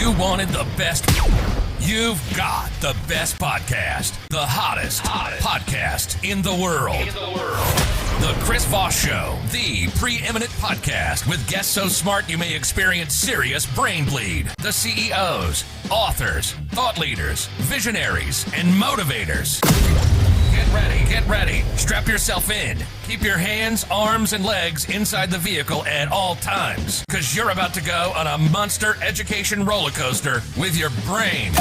You wanted the best. You've got the best podcast. The hottest podcast in the world. The Chris Voss Show, the preeminent podcast with guests so smart you may experience serious brain bleed. The CEOs, authors, thought leaders, visionaries, and motivators. Get ready. Strap yourself in. Keep your hands, arms, and legs inside the vehicle at all times, because you're about to go on a monster education roller coaster with your brain.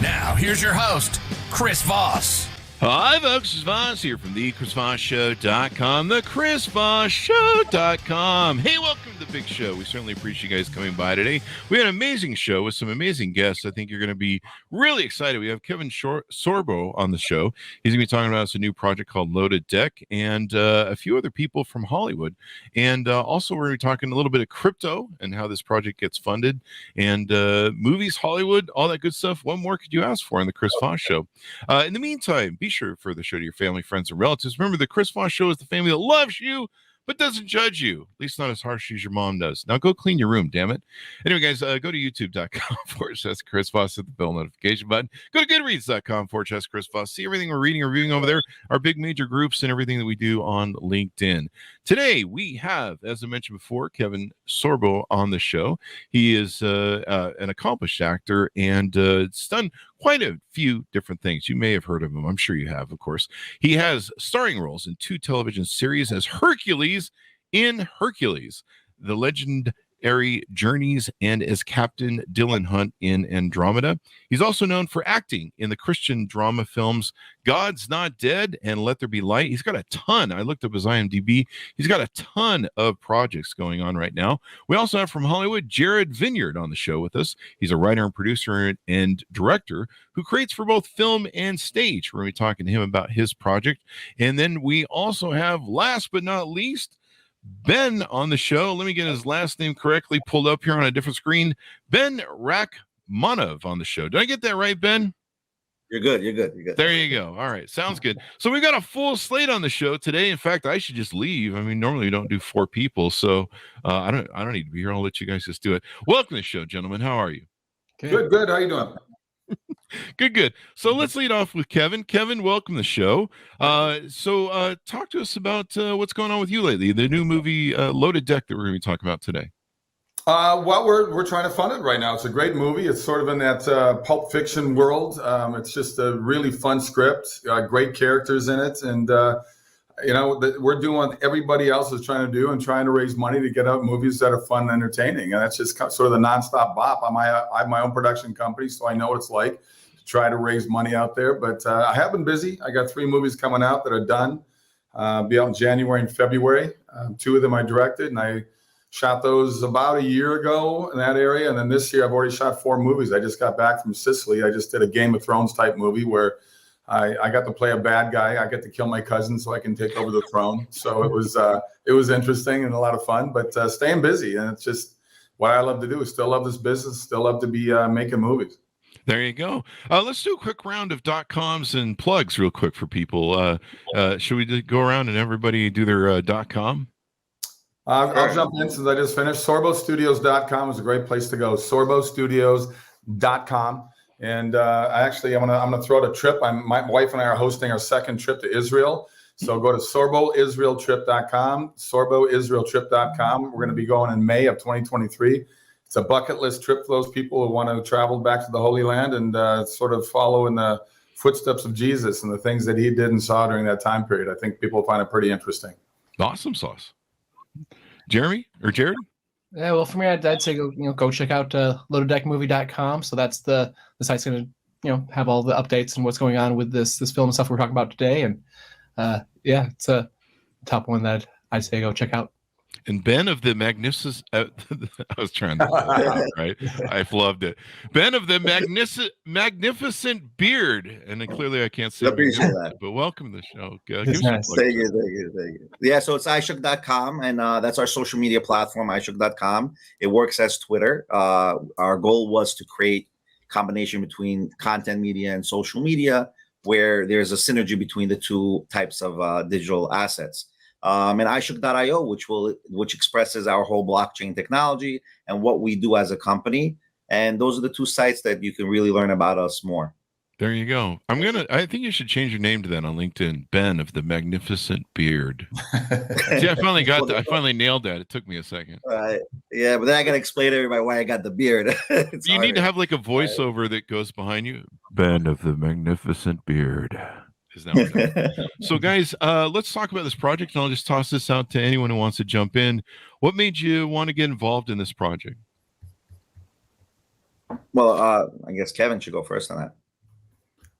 Now, here's your host, Chris Voss. Hi, folks. It's Voss here from the ChrisVossShow.com, the ChrisVossShow.com. Hey, welcome to the big show. We certainly appreciate you guys coming by today. We had an amazing show with some amazing guests. I think you're going to be really excited. We have Kevin Sorbo on the show. He's going to be talking about a new project called Loaded Deck and a few other people from Hollywood. And also, we're going to be talking a little bit of crypto and how this project gets funded and movies, Hollywood, all that good stuff. What more could you ask for on the Chris Voss Show? In the meantime, be sure to refer the show to your family, friends, and relatives. Remember, the Chris Voss Show is the family that loves you but doesn't judge you, at least not as harsh as your mom does. Now go clean your room, damn it. Anyway, guys, go to youtube.com/Chris Voss, hit the bell notification button. Go to goodreads.com/Chris Voss. See everything we're reading or reviewing over there, our big major groups and everything that we do on LinkedIn. Today, we have, as I mentioned before, Kevin Sorbo on the show. He is an accomplished actor and it's done quite a few different things. You may have heard of him. I'm sure you have, of course. He has starring roles in 2 television series as Hercules in Hercules, The Legendary Journeys, and as Captain Dylan Hunt in Andromeda. He's also known for acting in the Christian drama films God's Not Dead and Let There Be Light. He's got a ton. I looked up his IMDb. He's got a ton of projects going on right now. We also have from Hollywood, Jared Vineyard on the show with us. He's a writer and producer and director who creates for both film and stage. We're going to be talking to him about his project. And then we also have, last but not least, Ben on the show. Let me get his last name correctly pulled up here on a different screen. Ben Rachmanov on the show. Did I get that right, Ben? You're good. There you go. All right. Sounds good. So we got a full slate on the show today. In fact, I should just leave. I mean, normally we don't do 4 people, so I don't need to be here. I'll let you guys just do it. Welcome to the show, gentlemen. How are you? Good. How you doing? Good. So let's lead off with Kevin. Kevin, welcome to the show. So talk to us about what's going on with you lately. The new movie Loaded Deck that we're going to be talking about today. Well, we're trying to fund it right now. It's a great movie. It's sort of in that pulp fiction world. It's just a really fun script, great characters in it, and we're doing what everybody else is trying to do and trying to raise money to get out movies that are fun and entertaining. And that's just sort of the nonstop bop. I have my own production company, so I know what it's like to try to raise money out there. But I have been busy. I got 3 movies coming out that are done. Be out in January and February. 2 of them I directed, and I shot those about a year ago in that area. And then this year I've already shot 4 movies. I just got back from Sicily. I just did a Game of Thrones type movie where I got to play a bad guy. I get to kill my cousin so I can take over the throne. So it was interesting and a lot of fun, but staying busy. And it's just what I love to do. Still love this business. Still love to be making movies. There you go. Let's do a quick round of .coms and plugs real quick for people. Should we go around and everybody do their .com? I'll jump in since I just finished. SorboStudios.com is a great place to go. SorboStudios.com. And I'm gonna throw out a trip. My wife and I are hosting our 2nd trip to Israel. So go to SorboIsraelTrip.com, SorboIsraelTrip.com. We're going to be going in May of 2023. It's a bucket list trip for those people who want to travel back to the Holy Land and sort of follow in the footsteps of Jesus and the things that he did and saw during that time period. I think people find it pretty interesting. Awesome sauce. Jeremy or Jared? Yeah, well, for me, I'd say go check out loadeddeckmovie.com. So that's the site's going to have all the updates and what's going on with this film and stuff we're talking about today. And it's a top one that I'd say go check out. And Ben of the magnificent, I was trying to, right? I've loved it. Ben of the magnificent beard. And then clearly I can't say that, but welcome to the show. Thank you. Yeah, so it's iShook.com, and that's our social media platform, iShook.com. It works as Twitter. Our goal was to create combination between content media and social media, where there's a synergy between the 2 types of digital assets. And iShook.io, which expresses our whole blockchain technology and what we do as a company. And those are the two sites that you can really learn about us more. There you go. I think you should change your name to that on LinkedIn. Ben of the Magnificent Beard. See, I finally got that. I finally nailed that. It took me a second. Yeah, but then I got to explain to everybody why I got the beard. You need to have like a voiceover that goes behind you. Ben of the Magnificent Beard. Is that what So guys, let's talk about this project, and I'll just toss this out to anyone who wants to jump in. What made you want to get involved in this project? Well, I guess Kevin should go first on that.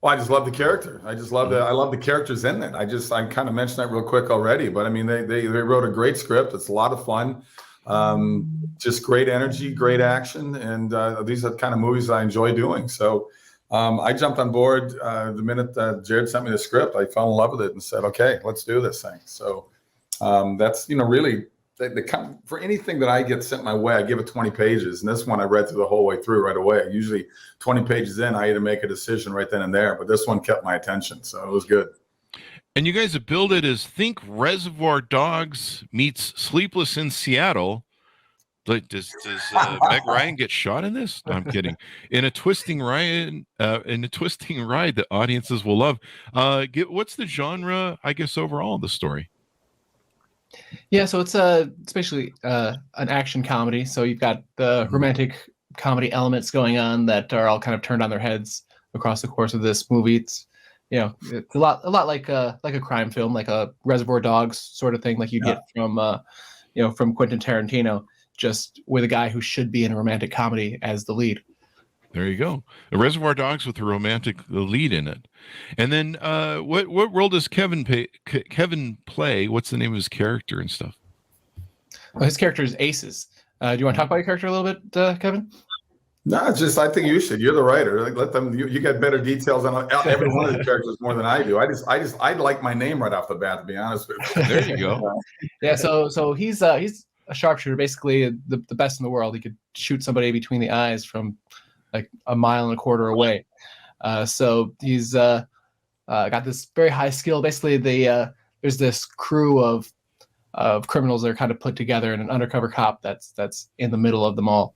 Well, I just love the character. I love the characters in it. I kind of mentioned that real quick already, but I mean, they wrote a great script. It's a lot of fun. Just great energy, great action. And these are the kind of movies I enjoy doing. So I jumped on board the minute Jared sent me the script. I fell in love with it and said, okay, let's do this thing. So that's, really, for anything that I get sent my way, I give it 20 pages. And this one I read through the whole way through right away. Usually 20 pages in, I had to make a decision right then and there. But this one kept my attention. So it was good. And you guys have billed it as think Reservoir Dogs meets Sleepless in Seattle. Like, does Meg Ryan get shot in this? No, I'm kidding. In a twisting ride that audiences will love. What's the genre, I guess, overall of the story? Yeah, so it's basically an action comedy. So you've got the romantic comedy elements going on that are all kind of turned on their heads across the course of this movie. It's it's a lot like a crime film, like a Reservoir Dogs sort of thing, like you get from from Quentin Tarantino, just with a guy who should be in a romantic comedy as the lead. There you go. The Reservoir Dogs with a romantic lead in it. And then what role does Kevin play? What's the name of his character and stuff? Well, his character is Aces. Do you want to talk about your character a little bit, Kevin? No, I think you should. You're the writer. Like, let them. You get better details on every one of the characters more than I do. I like my name right off the bat, to be honest with you. There you go. Yeah. So he's a sharpshooter, basically the best in the world. He could shoot somebody between the eyes from like a mile and a quarter away. So he's got this very high skill. Basically, there's this crew of criminals that are kind of put together, and an undercover cop that's in the middle of them all.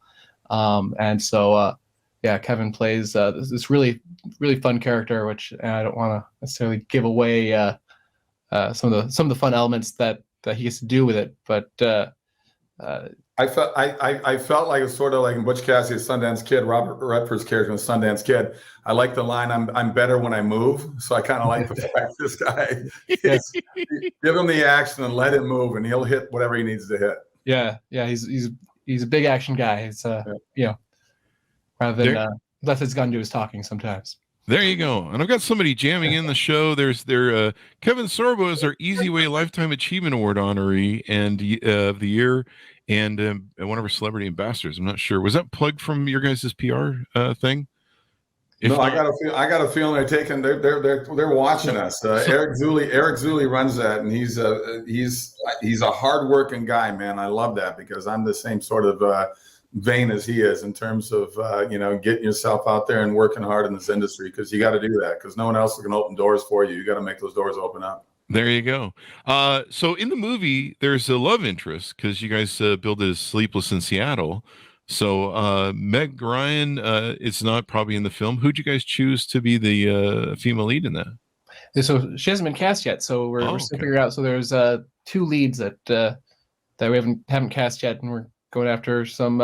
And so Kevin plays this really, really fun character, which I don't want to necessarily give away some of the fun elements that he gets to do with it, but I felt like it's sort of like in Butch Cassidy's Sundance Kid, Robert Redford's character in Sundance Kid. I like the line, I'm better when I move. So I kind of like the fact this guy, give him the action and let him move, and he'll hit whatever he needs to hit. Yeah. He's a big action guy. It's rather than let his gun do his talking sometimes. There you go. And I've got somebody jamming in the show. There's Kevin Sorbo is our Easy Way Lifetime Achievement Award honoree and of the year, and one of our celebrity ambassadors. I'm not sure. Was that plugged from your guys' PR thing? No, I got a feeling they're watching us. Eric Zuli runs that, and he's a hardworking guy, man. I love that because I'm the same sort of vein as he is in terms of getting yourself out there and working hard in this industry, because you got to do that because no one else is going to open doors for you. You got to make those doors open up. There you go. So in the movie, there's a love interest because you guys build it as Sleepless in Seattle. So Meg Ryan is not probably in the film. Who'd you guys choose to be the female lead in that? So she hasn't been cast yet. So we're still figuring out. So there's two leads that we haven't cast yet, and we're going after some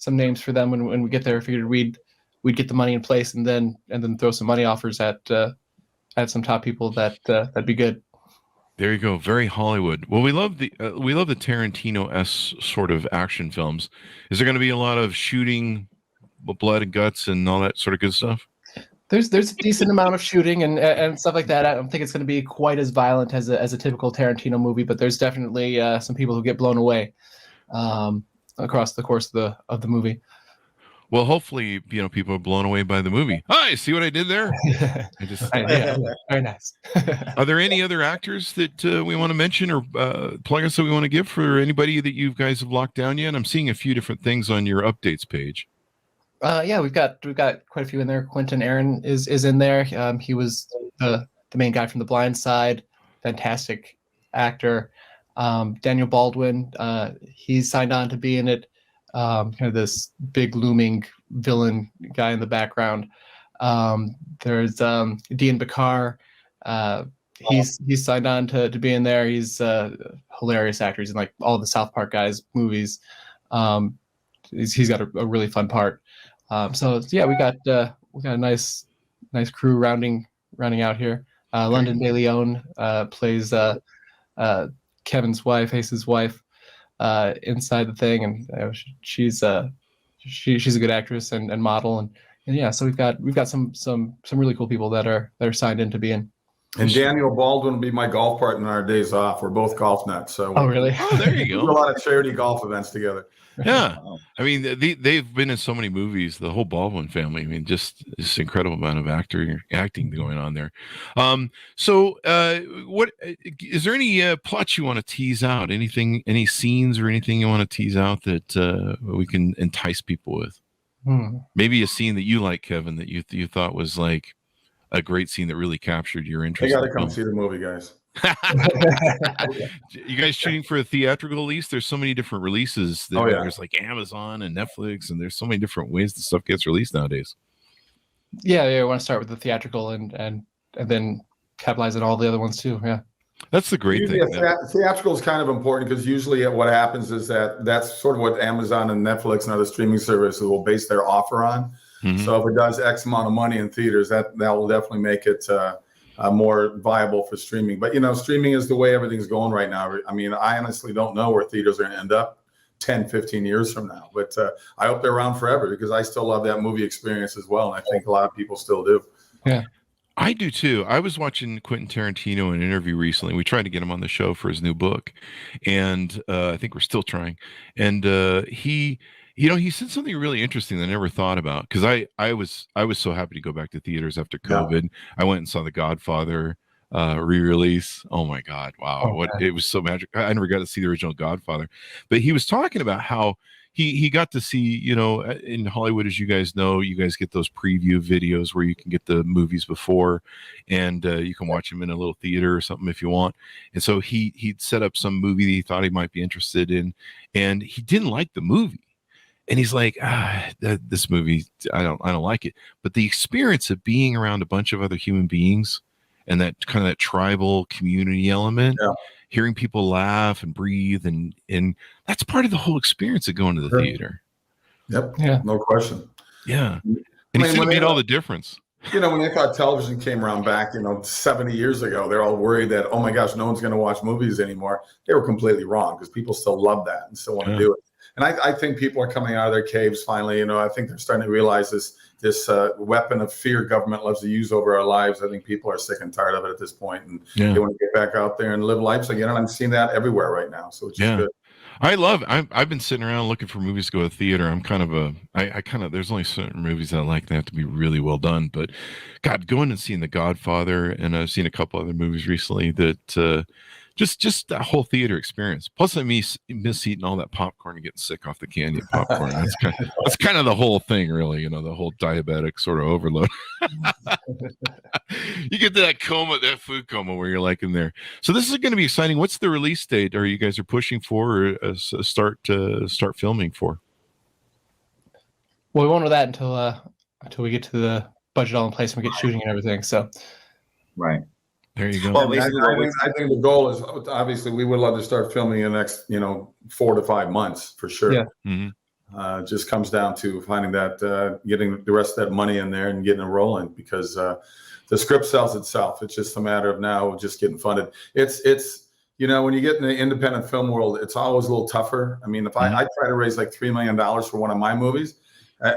names for them when we get there. I figured we'd get the money in place and then throw some money offers at some top people that'd be good. There you go. Very Hollywood. Well, we love the Tarantino-esque sort of action films. Is there going to be a lot of shooting, blood and guts, and all that sort of good stuff? There's a decent amount of shooting and stuff like that. I don't think it's going to be quite as violent as a typical Tarantino movie, but there's definitely some people who get blown away across the course of the movie. Well, hopefully, people are blown away by the movie. Hi, see what I did there? Very nice. Are there any other actors that we want to mention or plugins that we want to give for anybody that you guys have locked down yet? I'm seeing a few different things on your updates page. We've got quite a few in there. Quentin Aaron is in there. He was the main guy from The Blind Side. Fantastic actor. Daniel Baldwin, he's signed on to be in it. Kind of this big looming villain guy in the background. There's Dean Bakar. He's signed on to be in there. He's a hilarious actor. He's in like all the South Park guys movies. He's got a really fun part. So yeah, we got a nice crew rounding out here. London DeLeon plays Kevin's wife, Ace's wife, inside the thing, and she's a good actress and model, and yeah. So we've got some really cool people that are signed in to be in. And Daniel Baldwin will be my golf partner on our days off. We're both golf nuts. So oh, really? Oh, there you we go. do a lot of charity golf events together. Yeah, I mean they've been in so many movies. The whole Baldwin family. I mean, just this incredible amount of acting going on there. So, what is there any plots you want to tease out? Anything, any scenes or anything you want to tease out that we can entice people with? Maybe a scene that you like, Kevin, that you thought was like a great scene that really captured your interest. You got to come see the movie, guys. You guys shooting for a theatrical release? There's so many different releases. There's like Amazon and Netflix, and there's so many different ways the stuff gets released nowadays. Yeah, I want to start with the theatrical and then capitalize on all the other ones too. Yeah, that's the great thing. Theatrical is kind of important because usually what happens is that's sort of what Amazon and Netflix and other streaming services will base their offer on. Mm-hmm. So if it does X amount of money in theaters, that will definitely make it more viable for streaming. But, streaming is the way everything's going right now. I mean, I honestly don't know where theaters are going to end up 10, 15 years from now. But I hope they're around forever because I still love that movie experience as well. And I think a lot of people still do. Yeah. I do too. I was watching Quentin Tarantino in an interview recently. We tried to get him on the show for his new book. And I think we're still trying. And he said something really interesting that I never thought about because I was so happy to go back to theaters after COVID. Yeah. I went and saw The Godfather re-release. Oh my God. Wow. It was so magic. I never got to see the original Godfather, but he was talking about how he got to see, in Hollywood, as you guys know, you guys get those preview videos where you can get the movies before and you can watch them in a little theater or something if you want. And so he'd set up some movie that he thought he might be interested in, and he didn't like the movie. And he's like, this movie, I don't like it. But the experience of being around a bunch of other human beings and that kind of that tribal community element, hearing people laugh and breathe, and that's part of the whole experience of going to the theater. Yep. Yeah. No question. Yeah. And he said it made all the difference. When they thought television came around back, 70 years ago, they're all worried that, oh my gosh, no one's going to watch movies anymore. They were completely wrong because people still love that and still want to do it. And I think people are coming out of their caves finally. I think they're starting to realize this weapon of fear government loves to use over our lives. I think people are sick and tired of it at this point, and they want to get back out there and live lives again. And I'm seeing that everywhere right now. So it's just good. I've been sitting around looking for movies to go to the theater. I'm kind of there's only certain movies that I like. They have to be really well done. But God, going and seeing The Godfather, and I've seen a couple other movies recently that just that whole theater experience. Plus, I miss eating all that popcorn and getting sick off the candy popcorn. That's kind of the whole thing, really. The whole diabetic sort of overload. You get to that food coma where you're like in there. So this is going to be exciting. What's the release date? Are you guys pushing for or start filming for? Well, we won't know that until we get to the budget all in place and we get shooting and everything. So, right. There you go. Well, I think the goal is obviously we would love to start filming in the next 4 to 5 months for sure. Yeah. Mm-hmm. Just comes down to finding that getting the rest of that money in there and getting it rolling because the script sells itself. It's just a matter of now just getting funded. It's when you get in the independent film world, it's always a little tougher. I mean, if I try to raise like $3 million for one of my movies,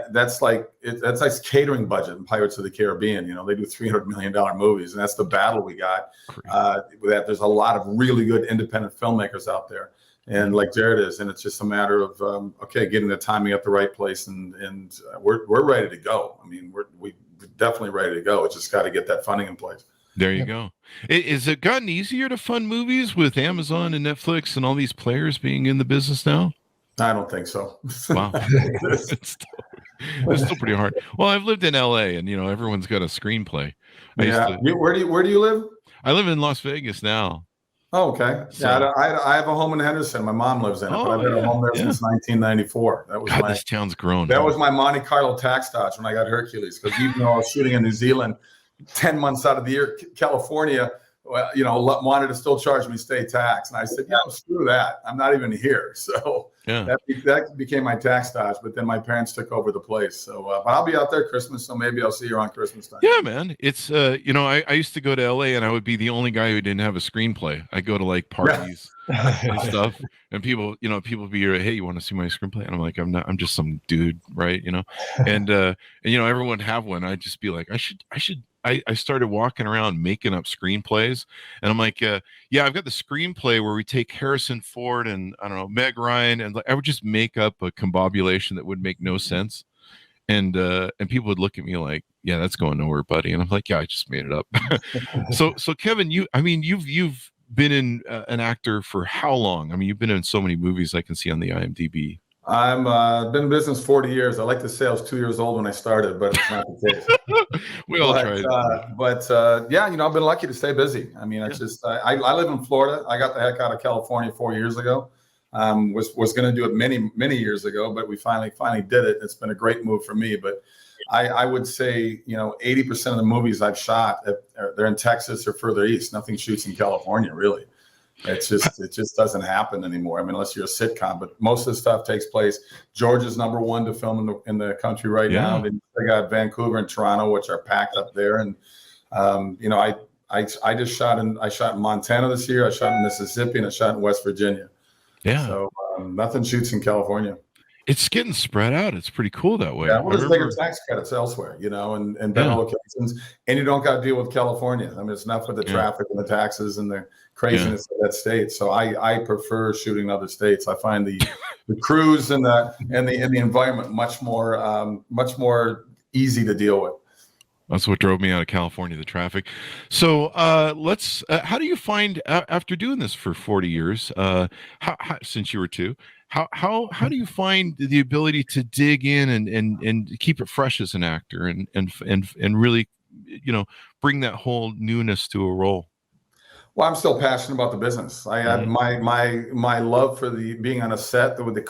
that's like catering budget in Pirates of the Caribbean. They do $300 million movies, and that's the battle we got. That there's a lot of really good independent filmmakers out there, and like Jared is, and it's just a matter of getting the timing at the right place, and we're ready to go. I mean, we're definitely ready to go. It's just got to get that funding in place. There you go. Is it gotten easier to fund movies with Amazon and Netflix and all these players being in the business now? I don't think so. Wow. It's still pretty hard. Well, I've lived in LA and everyone's got a screenplay. Where do you live? I live in Las Vegas now. Oh, okay. So- Yeah, I have a home in Henderson. My mom lives in it, but I've had a home there since 1994. That was God, this town's grown. That was my Monte Carlo tax dodge when I got Hercules, because even though I was shooting in New Zealand 10 months out of the year, California, well, wanted to still charge me state tax. And I said, screw that. I'm not even here. So that became my tax dodge. But then my parents took over the place. So but I'll be out there Christmas. So maybe I'll see you on Christmas time. Yeah, man. It's, I used to go to LA and I would be the only guy who didn't have a screenplay. I go to like parties and stuff. And people be like, hey, you want to see my screenplay? And I'm like, I'm just some dude, right? And everyone would have one. I'd just be like, I started walking around making up screenplays, and I'm like, I've got the screenplay where we take Harrison Ford and I don't know, Meg Ryan, and I would just make up a combobulation that would make no sense, and people would look at me like, yeah, that's going nowhere, buddy, and I'm like, yeah, I just made it up. So Kevin, you've been an actor for how long? I mean, you've been in so many movies I can see on the IMDb. I'm been in business 40 years. I like to say I was 2 years old when I started, but it's not the case. We all tried. I've been lucky to stay busy. I mean, it's just I live in Florida. I got the heck out of California 4 years ago. Was going to do it many years ago, but we finally did it. It's been a great move for me. But I would say 80% of the movies I've shot, they're in Texas or further east. Nothing shoots in California, really. It just doesn't happen anymore. I mean, unless you're a sitcom, but most of the stuff takes place. Georgia's number one to film in the country right now. They got Vancouver and Toronto, which are packed up there. And I shot in Montana this year. I shot in Mississippi, and I shot in West Virginia. Yeah. So nothing shoots in California. It's getting spread out. It's pretty cool that way. Yeah, well, there's bigger tax credits elsewhere, and better locations, and you don't got to deal with California. I mean, it's enough with the traffic and the taxes and the craziness of that state. So I prefer shooting in other states. I find the crews and the environment much more easy to deal with. That's what drove me out of California, the traffic. So how do you find, after doing this for 40 years, since you were 2, how do you find the ability to dig in and keep it fresh as an actor and really, bring that whole newness to a role? Well, I'm still passionate about the business. I have my love for being on a set with the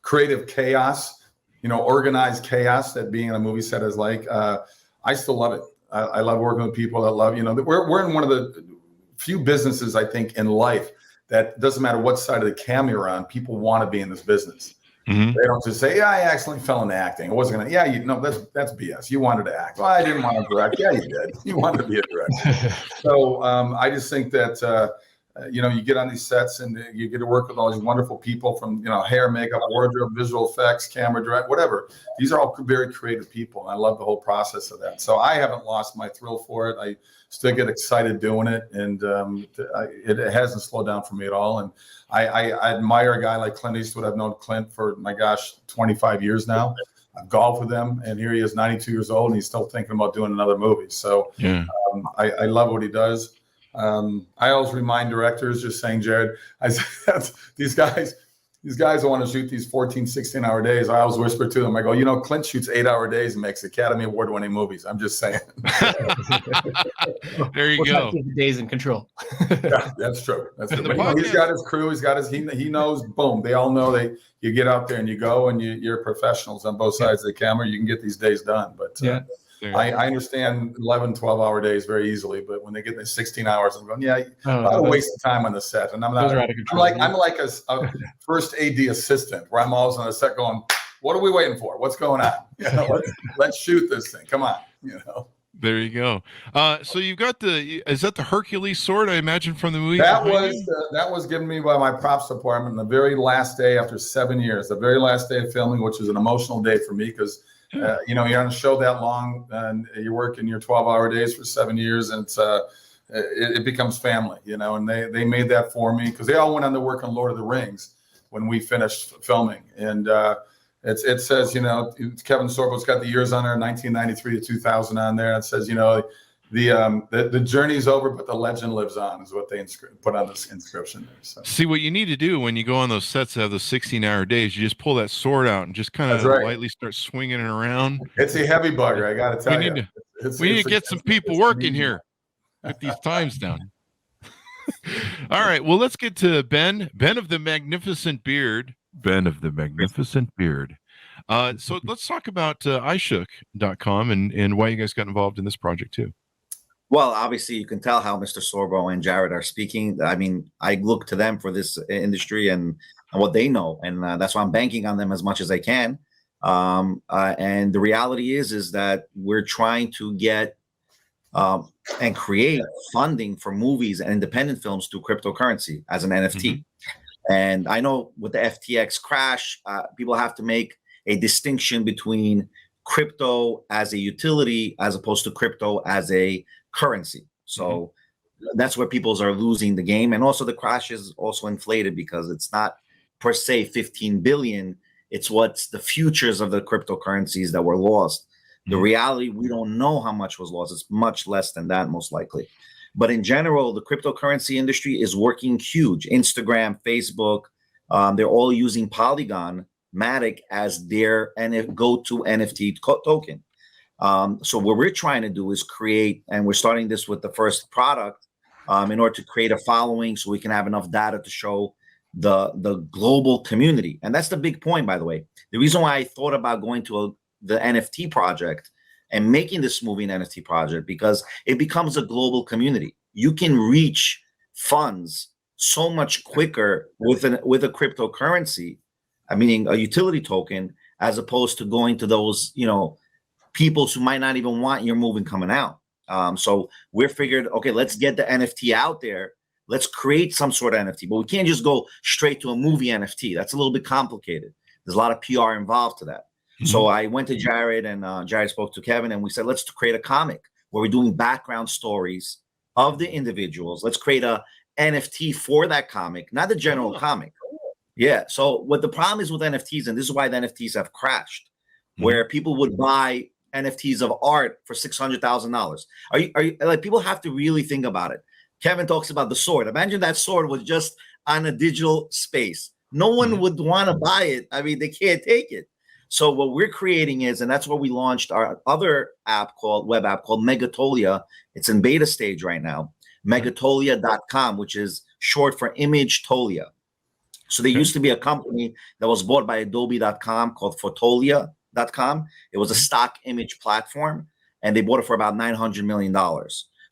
creative chaos, organized chaos that being on a movie set is like. I still love it. I love working with people that love, we're in one of the few businesses, I think, in life that doesn't matter what side of the camera you're on, people want to be in this business. Mm-hmm. They don't just say, yeah, I accidentally fell into acting. I wasn't going to, that's BS. You wanted to act. Well, I didn't want to direct. Yeah, you did. You wanted to be a director. So I just think that, you get on these sets and you get to work with all these wonderful people from, hair, makeup, wardrobe, visual effects, camera, direct, whatever. These are all very creative people. And I love the whole process of that. So I haven't lost my thrill for it. I still get excited doing it. And it hasn't slowed down for me at all. And I admire a guy like Clint Eastwood. I've known Clint for, 25 years now. I've golfed with him, and here he is, 92 years old, and he's still thinking about doing another movie. So I love what he does. I always remind directors, just saying, Jared, I said, these guys want to shoot these 14, 16-hour days. I always whisper to them, I go, Clint shoots 8-hour days and makes Academy Award-winning movies. I'm just saying. There you go. Days in control. Yeah, that's true. That's true. But, he's got his crew. He knows, boom. They all know you get out there and you go and you're professionals on both sides of the camera. You can get these days done. But I understand 11, 12-hour days very easily, but when they get the 16 hours, I'm going, a waste of time on the set. And I'm not. I'm like a first AD assistant, where I'm always on the set going, "What are we waiting for? What's going on? Let's shoot this thing. Come on." There you go. So you've got is that the Hercules sword? I imagine from the movie. That was given me by my props department the very last day after 7 years, the very last day of filming, which was an emotional day for me because. You're on a show that long and you're working your 12-hour days for 7 years, and it becomes family, and they made that for me because they all went on to work on Lord of the Rings when we finished filming. And it says, Kevin Sorbo's got the years on there, 1993 to 2000 on there. It says, the journey's over, but the legend lives on, is what they put on this inscription there. So. See, what you need to do when you go on those sets that have those 16-hour days, you just pull that sword out and just kind of lightly start swinging it around. It's a heavy bugger, I got to tell you. We need to get some people working here. Put these times down. All right. Well, let's get to Ben of the Magnificent Beard. Ben of the Magnificent Beard. So let's talk about iShook.com and why you guys got involved in this project too. Well, obviously, you can tell how Mr. Sorbo and Jared are speaking. I mean, I look to them for this industry and what they know, and that's why I'm banking on them as much as I can. And the reality is that we're trying to get and create funding for movies and independent films through cryptocurrency as an NFT. Mm-hmm. And I know with the FTX crash, people have to make a distinction between crypto as a utility as opposed to crypto as a currency. So that's where people are losing the game. And also the crash is also inflated because it's not per se 15 billion. It's what's the futures of the cryptocurrencies that were lost. The reality, we don't know how much was lost. It's much less than that, most likely. But in general, the cryptocurrency industry is working huge. Instagram, Facebook, they're all using Polygon Matic as their go-to NFT token. So what we're trying to do is create, and we're starting this with the first product in order to create a following so we can have enough data to show the global community. And that's the big point, by the way. The reason why I thought about going to the NFT project and making this movie an NFT project, because it becomes a global community. You can reach funds so much quicker with a cryptocurrency, meaning a utility token, as opposed to going to those, people who might not even want your movie coming out. So we're figured, okay, let's get the NFT out there. Let's create some sort of NFT, but we can't just go straight to a movie NFT. That's a little bit complicated. There's a lot of PR involved to that. So I went to Jared, and Jared spoke to Kevin, and we said, let's create a comic where we're doing background stories of the individuals. Let's create a NFT for that comic, not the general comic. Yeah. So what the problem is with NFTs, and this is why the NFTs have crashed, where people would buy NFTs of art for $600,000. Are you like, people have to really think about it. Kevin talks about the sword. Imagine that sword was just on a digital space. No one would want to buy it. I mean, they can't take it. So what we're creating is, and that's where we launched our other web app called Megatolia. It's in beta stage right now. Megatolia.com, which is short for Image Tolia. So there used to be a company that was bought by Adobe.com called Fotolia.com. It was a stock image platform, and they bought it for about $900 million.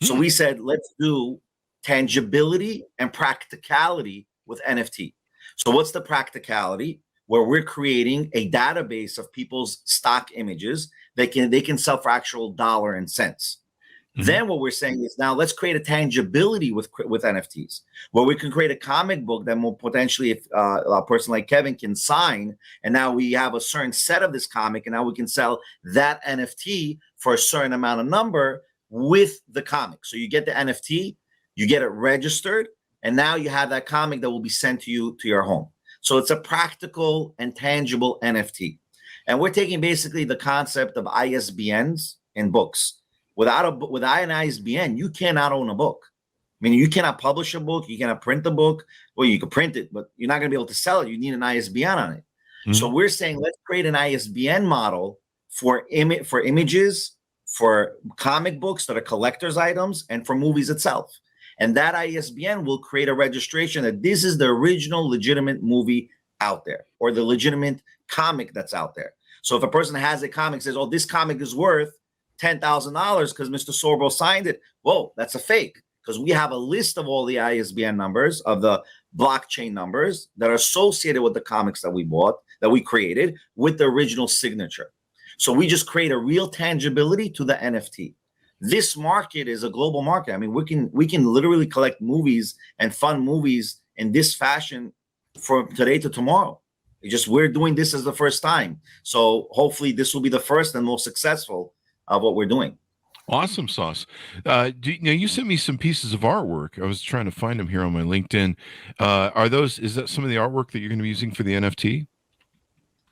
So we said, let's do tangibility and practicality with NFT. So what's the practicality? Where we're creating a database of people's stock images they can sell for actual dollar and cents. Then what we're saying is, now let's create a tangibility with NFTs, where we can create a comic book that will potentially, if a person like Kevin can sign, and now we have a certain set of this comic, and now we can sell that NFT for a certain amount of number with the comic. So you get the NFT, you get it registered, and now you have that comic that will be sent to you to your home. So it's a practical and tangible NFT. And we're taking basically the concept of ISBNs in books. Without an ISBN, you cannot own a book. I mean, you cannot publish a book, you cannot print the book. Well, you can print it, but you're not going to be able to sell it. You need an ISBN on it. So we're saying, let's create an ISBN model for images, for comic books that are collector's items, and for movies itself. And that ISBN will create a registration that this is the original legitimate movie out there, or the legitimate comic that's out there. So if a person has a comic, says, oh, this comic is worth $10,000 because Mr. Sorbo signed it. Whoa, that's a fake, because we have a list of all the ISBN numbers of the blockchain numbers that are associated with the comics that we bought, that we created with the original signature. So we just create a real tangibility to the NFT. This market is a global market. I mean, we can literally collect movies and fund movies in this fashion from today to tomorrow. We're doing this as the first time. So hopefully this will be the first and most successful of what we're doing. Awesome sauce. Now you sent me some pieces of artwork. I was trying to find them here on my LinkedIn. Is that some of the artwork that you're going to be using for the NFT?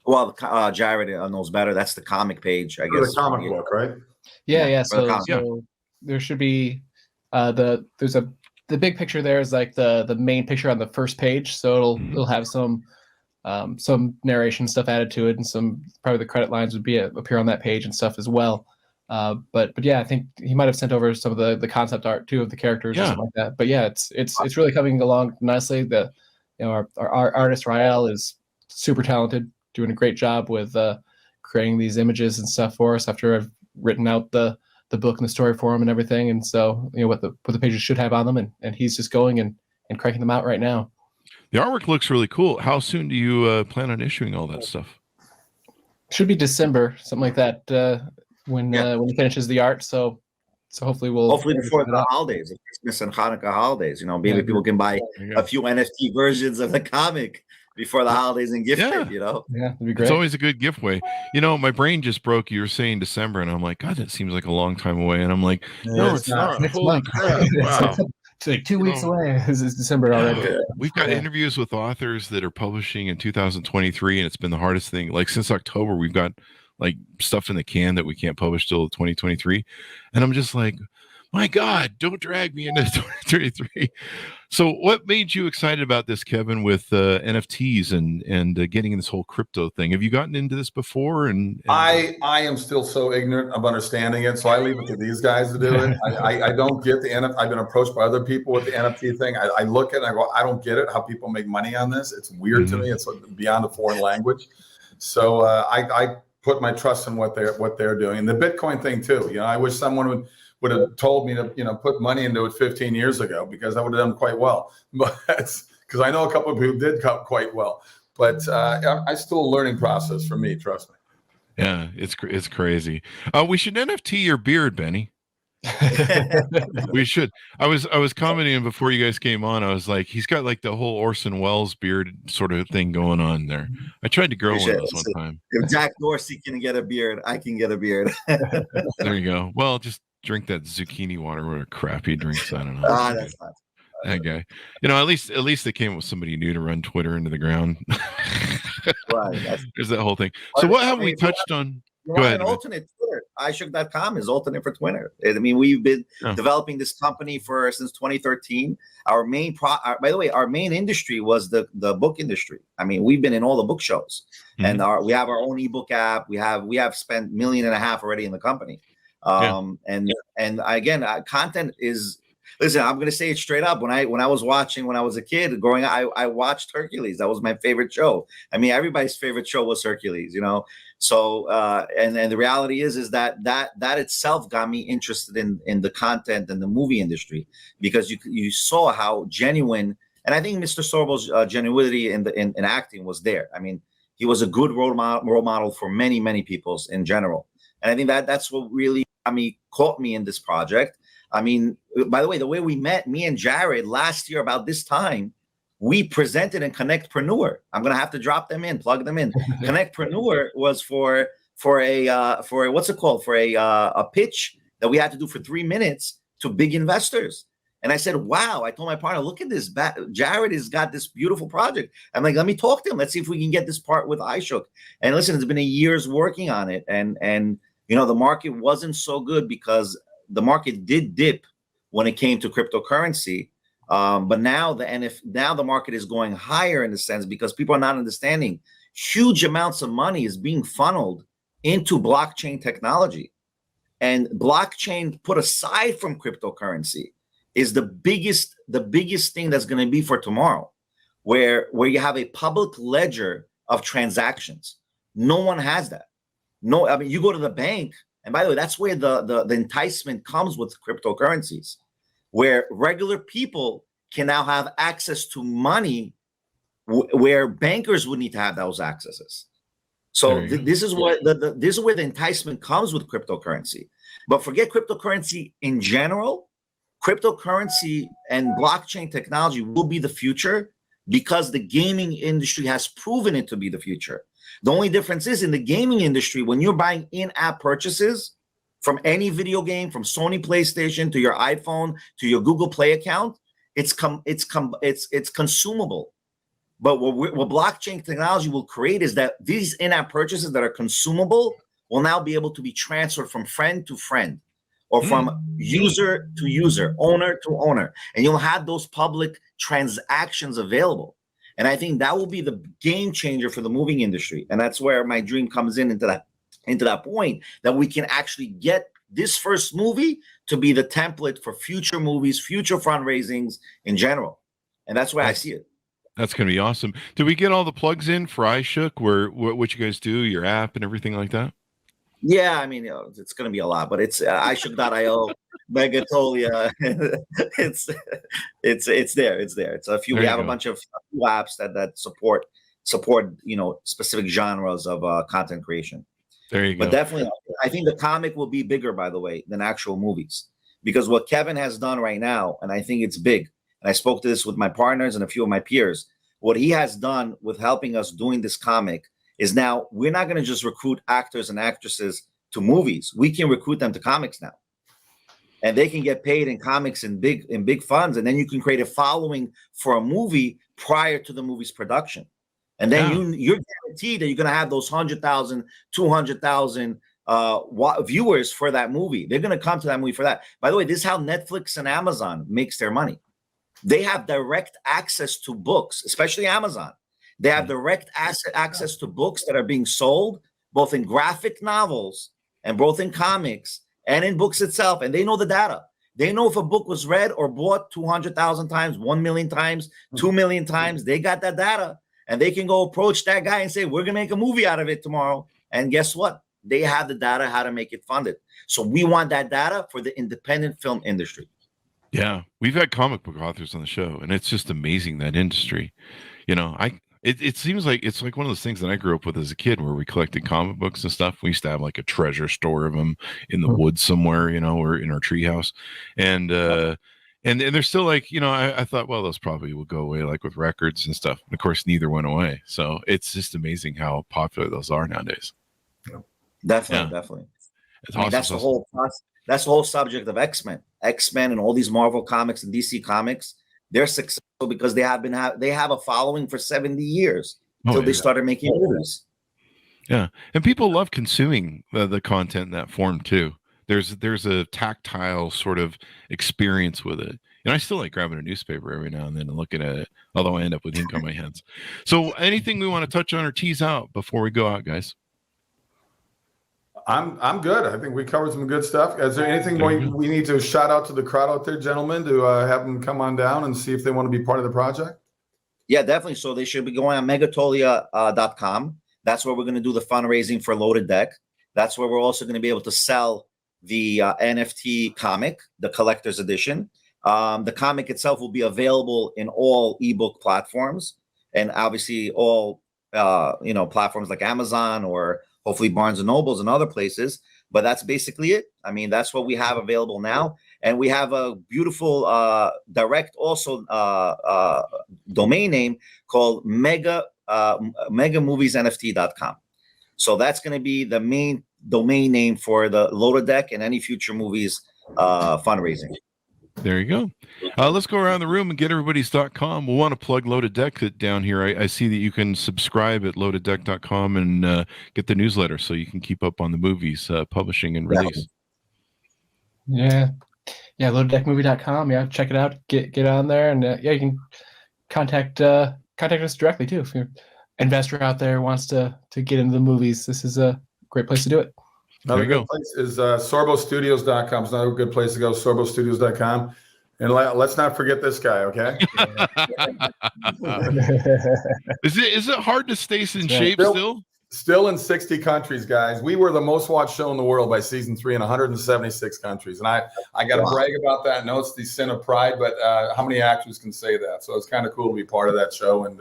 Well, Jared knows better. That's the comic page, I guess. The comic book, right? Yeah. So there should be the big picture there is like the main picture on the first page. So it'll have some narration stuff added to it, and some probably the credit lines would appear on that page and stuff as well. But yeah, I think he might have sent over some of the concept art too of the characters or something like that. But yeah, it's really coming along nicely. Our artist Rael is super talented, doing a great job with creating these images and stuff for us after I've written out the book and the story for him and everything. And so what the pages should have on them, and he's just going and cranking them out right now. The artwork looks really cool. How soon do you plan on issuing all that stuff? Should be December, something like that, when he finishes the art. So hopefully before the holidays, the Christmas and Hanukkah holidays. Maybe people can buy a few NFT versions of the comic before the holidays and gift it. Yeah, that'd be great. It's always a good giveaway. My brain just broke. You were saying December, and I'm like, God, that seems like a long time away. And I'm like, no, it's not. Holy crap! Wow. It's like 2 weeks away. It's December already. We've got interviews with authors that are publishing in 2023, and it's been the hardest thing. Like since October, we've got like stuff in the can that we can't publish till 2023, and I'm just like, my God, don't drag me into 2023. So what made you excited about this, Kevin, with NFTs and getting in this whole crypto thing? Have you gotten into this before? And I am still so ignorant of understanding it, so I leave it to these guys to do it. I don't get the NFT. I've been approached by other people with the NFT thing. I look at it and I go, I don't get it, how people make money on this. It's weird to me. It's beyond a foreign language. So I put my trust in what they're doing. And the Bitcoin thing too. I wish someone would have told me to put money into it 15 years ago, because I would have done quite well. But because I know a couple of people did quite well. But it's still a learning process for me. Trust me. Yeah, it's crazy. We should NFT your beard, Benny. We should. I was commenting before you guys came on. I was like, he's got like the whole Orson Welles beard sort of thing going on there. I tried to grow one of those one time. If Jack Dorsey can get a beard, I can get a beard. There you go. Well, just drink that zucchini water, whatever crap he drinks. I don't know. That's not that guy. At least they came up with somebody new to run Twitter into the ground. Right. There's that whole thing. So what have we touched on? Go ahead. An alternate Twitter. iShook.com is alternate for Twitter. We've been developing this company since 2013. Our main by the way, our main industry was the book industry. We've been in all the book shows, and we have our own ebook app. We have spent $1.5 million already in the company. And again, content is. Listen, I'm going to say it straight up. When I was a kid growing up, I watched Hercules. That was my favorite show. Everybody's favorite show was Hercules, So, and the reality is that itself got me interested in the content and the movie industry, because you saw how genuine, and I think Mr. Sorbo's genuinity in acting was there. He was a good role model for many, many people in general. And I think that's what really caught me in this project. By the way we met, me and Jared, last year about this time, we presented in Connectpreneur. I'm gonna have to plug them in. Connectpreneur was for a what's it called? For a pitch that we had to do for 3 minutes to big investors. And I said, wow, I told my partner, look at this. Jared has got this beautiful project. I'm like, let me talk to him. Let's see if we can get this part with iShook. And listen, it's been a year's working on it. And the market wasn't so good, because the market did dip when it came to cryptocurrency. But now the market is going higher in the sense, because people are not understanding huge amounts of money is being funneled into blockchain technology. And blockchain, put aside from cryptocurrency, is the biggest thing that's going to be for tomorrow, where you have a public ledger of transactions. No one has that. No, you go to the bank, and by the way, that's where the enticement comes with cryptocurrencies, where regular people can now have access to money where bankers would need to have those accesses. So this is what this is where the enticement comes with cryptocurrency. But forget cryptocurrency in general. Cryptocurrency and blockchain technology will be the future, because the gaming industry has proven it to be the future. The only difference is, in the gaming industry, when you're buying in-app purchases from any video game, from Sony PlayStation to your iPhone to your Google Play account, it's consumable. But what blockchain technology will create is that these in-app purchases that are consumable will now be able to be transferred from friend to friend, or from user to user, owner to owner, and you'll have those public transactions available. And I think that will be the game changer for the moving industry. And that's where my dream comes into that point, that we can actually get this first movie to be the template for future movies, future fundraisings in general. And that's where I see it. That's going to be awesome. Did we get all the plugs in for iShook, where what you guys do, your app and everything like that? Yeah, I mean, it's going to be a lot, but it's iShook.io, Megatolia. it's there. It's a few. We have a bunch of apps that support specific genres of content creation. There you go. But definitely, I think the comic will be bigger, by the way, than actual movies, because what Kevin has done right now, and I think it's big. And I spoke to this with my partners and a few of my peers. What he has done with helping us doing this comic is now we're not going to just recruit actors and actresses to movies. We can recruit them to comics now, and they can get paid in comics in big funds. And then you can create a following for a movie prior to the movie's production. And then you're guaranteed that you're going to have those 100,000, 200,000 viewers for that movie. They're going to come to that movie for that. By the way, this is how Netflix and Amazon makes their money. They have direct access to books, especially Amazon. They have direct access to books that are being sold, both in graphic novels and both in comics and in books itself. And they know the data. They know if a book was read or bought 200,000 times, 1 million times, 2 million times. They got that data, and they can go approach that guy and say, we're going to make a movie out of it tomorrow. And guess what? They have the data how to make it funded. So we want that data for the independent film industry. Yeah, we've had comic book authors on the show, and it's just amazing, that industry. It seems like it's like one of those things that I grew up with as a kid, where we collected comic books and stuff. We used to have like a treasure store of them in the woods somewhere, or in our treehouse. And they're still like, I thought, well, those probably will go away, like with records and stuff. And of course, neither went away. So it's just amazing how popular those are nowadays. Definitely. It's awesome. That's the whole process. That's the whole subject of X-Men, and all these Marvel comics and DC comics. They're successful because they have a following for 70 years until they started making movies. Yeah, and people love consuming the content in that form too. There's a tactile sort of experience with it. And I still like grabbing a newspaper every now and then and looking at it, although I end up with ink on my hands. So anything we want to touch on or tease out before we go out, guys? I'm good. I think we covered some good stuff. Is there anything we need to shout out to the crowd out there, gentlemen, to have them come on down and see if they want to be part of the project? Yeah, definitely. So they should be going on megatolia.com. That's where we're going to do the fundraising for Loaded Deck. That's where we're also going to be able to sell the NFT comic, the collector's edition. The comic itself will be available in all ebook platforms, and obviously all platforms like Amazon or hopefully Barnes and Nobles and other places. But that's basically it. I mean, that's what we have available now. And we have a beautiful direct also domain name called megamoviesnft.com. So that's going to be the main domain name for the Loaded Deck and any future movies fundraising. There you go. Let's go around the room and get everybody's.com. We'll want to plug Loaded Deck down here. I see that you can subscribe at loadeddeck.com and get the newsletter so you can keep up on the movies publishing and release. Yeah, loadeddeckmovie.com. Yeah, check it out. Get on there, and you can contact us directly too. If you're an investor out there who wants to get into the movies, this is a great place to do it. Another good place is sorbostudios.com. It's another good place to go, sorbostudios.com. And let's not forget this guy, okay? Is it hard to stay in shape still? Still in 60 countries, guys. We were the most watched show in the world by season 3 in 176 countries. And I got to brag about that. No, it's the sin of pride, but how many actors can say that? So it's kind of cool to be part of that show. And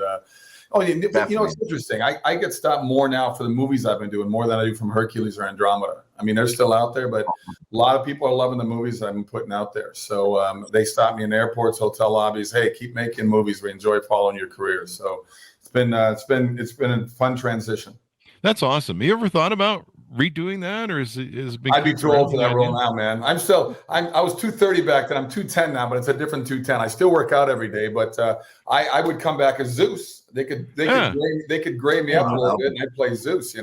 it's interesting. I get stopped more now for the movies I've been doing more than I do from Hercules or Andromeda. I mean, they're still out there, but a lot of people are loving the movies I've been putting out there. So they stop me in airports, hotel lobbies. Hey, keep making movies. We enjoy following your career. So it's been a fun transition. That's awesome. You ever thought about redoing that, or is it been? I'd be too old for that role now, man. I was 230 back then. I'm 210 now, but it's a different 210. I still work out every day, but I would come back as Zeus. They could gray me up a little bit, and I'd play Zeus.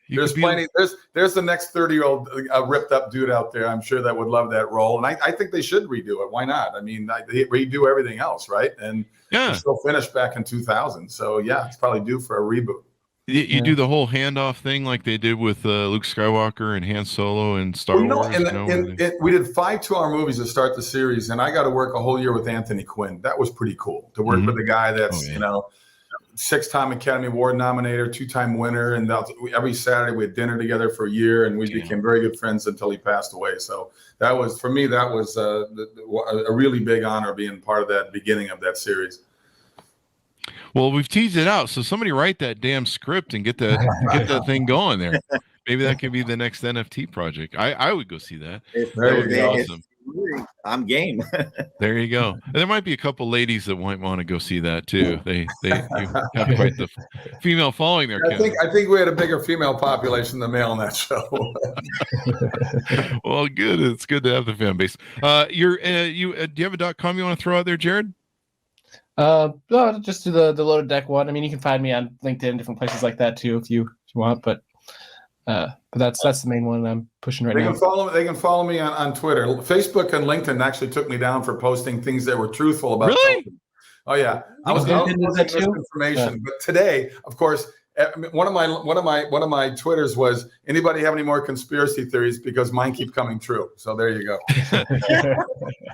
There's plenty. There's the next 30-year-old ripped up dude out there, I'm sure, that would love that role, and I think they should redo it. Why not? I mean, they redo everything else, right? And it's still finished back in 2000, so yeah, it's probably due for a reboot. You do the whole handoff thing like they did with Luke Skywalker and Han Solo and Star Wars. We did 5 2-hour movies to start the series, and I got to work a whole year with Anthony Quinn. That was pretty cool to work with a guy that's 6-time Academy Award nominator, 2-time winner, and every Saturday we had dinner together for a year, and we became very good friends until he passed away. So that was, for me, that was a really big honor being part of that beginning of that series. Well, we've teased it out, so somebody write that damn script and get that thing going there. Maybe that could be the next NFT project. I would go see that. That would be awesome. I'm game. There you go. And there might be a couple ladies that might want to go see that too. You have quite the female following there. I think we had a bigger female population than male on that show. Well, good. It's good to have the fan base. Do you have a .com you want to throw out there, Jared? No, just do the Loaded Deck one. I mean, you can find me on LinkedIn, different places like that too, if you want. But that's the main one I'm pushing right now. They can follow me on Twitter. Facebook and LinkedIn actually took me down for posting things that were truthful about. Really? COVID. Oh yeah, I was posting misinformation. But today, of course, one of my Twitters was, anybody have any more conspiracy theories, because mine keep coming true. So there you go.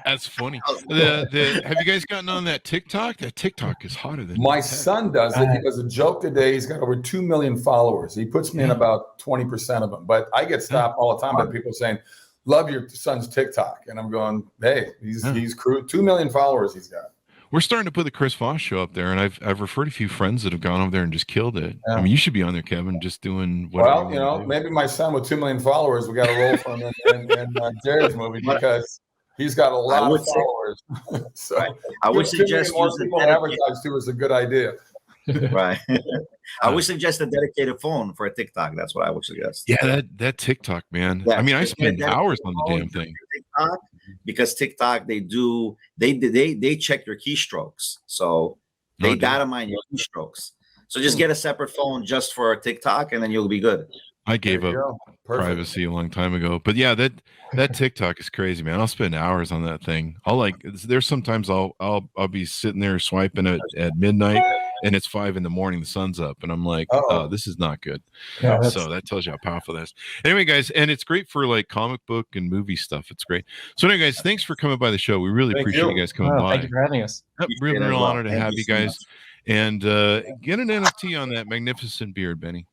That's funny. Have you guys gotten on that TikTok? That TikTok is hotter than my son does it. He does a joke today. He's got over 2 million followers. He puts me in about 20% of them, but I get stopped all the time by people saying, "Love your son's TikTok," and I'm going, "Hey, he's 2 million followers he's got." We're starting to put the Chris Voss Show up there, and I've referred a few friends that have gone over there and just killed it. Yeah. I mean, you should be on there, Kevin, just doing whatever. Well, maybe my son with 2 million followers, we got to roll for him in Jared's movie, because he's got a lot of followers. So I would suggest more people advertise to is a good idea. Right. I would suggest a dedicated phone for a TikTok. That's what I would suggest. Yeah, that TikTok, man. Yeah, I mean, I spend hours on the damn thing. TikTok, because TikTok, they check your keystrokes, so they data mine your keystrokes. So just get a separate phone just for TikTok, and then you'll be good. I gave up privacy a long time ago, but yeah, that TikTok is crazy, man. I'll spend hours on that thing. There's sometimes I'll be sitting there swiping at midnight, and it's 5 a.m. the sun's up, and I'm like, oh, this is not good. Yeah, so that tells you how powerful that is. Anyway, guys, and it's great for like comic book and movie stuff. It's great. So anyway, guys, thanks for coming by the show. We really appreciate you guys coming by. Thank you for having us. Real honor to have you guys. And get an NFT on that magnificent beard, Benny.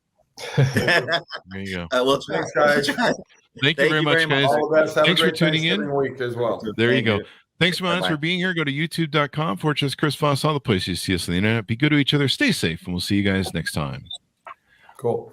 There you go. Well, thanks, guys. Thank you very much, guys. All the best. Thanks for tuning in. Week as well. There you go. Thanks for being here. Go to youtube.com/Chris Voss, all the places you see us on the internet. Be good to each other. Stay safe, and we'll see you guys next time. Cool.